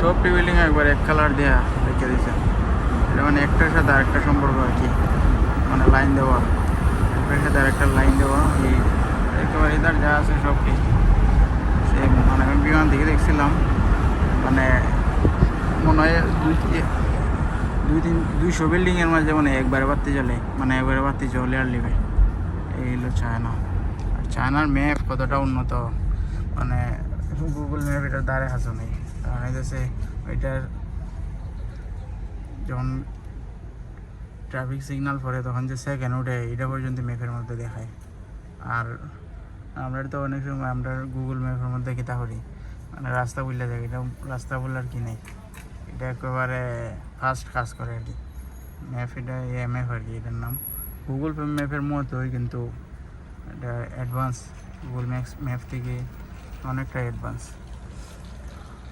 সবটি বিল্ডিং একবার এক কালার দেওয়া রেখে দিয়েছে। এটা মানে একটার সাথে আরেকটা সম্পর্ক আর কি, মানে লাইন দেওয়া, একটার সাথে আরেকটা লাইন দেওয়া। এই একেবারে ইধার যা আছে সবটি সেম। মানে আমি বিমান থেকে দেখছিলাম, মানে মনে হয় 200 বিল্ডিংয়ের মাঝে মানে একবারে বাতি জ্বলে, মানে একবারে বাতি জ্বলে আর নেবে। এই হলো চায়না। আর চায়নার ম্যাপ কতটা উন্নত, মানে গুগল ম্যাপ এটার দ্বারে হাসো নেই। কারণ হইতেছে ওইটার যখন ট্রাফিক সিগন্যাল পরে তখন যে সেকেন্ড ওঠে এটা পর্যন্ত ম্যাপের মধ্যে দেখায়। আর আমরা তো অনেক সময় আমরা গুগল ম্যাপের মধ্যে কিতা করি, মানে রাস্তা বললে যাই, এটা রাস্তা বললে কি নেই, এটা একেবারে ফাস্ট কাজ করে আর কি ম্যাপ। এটা ম্যাপ আর কি, এটার নাম গুগল ম্যাপের মতোই, কিন্তু এটা অ্যাডভান্স, গুগল ম্যাপ থেকে অনেকটা অ্যাডভান্স।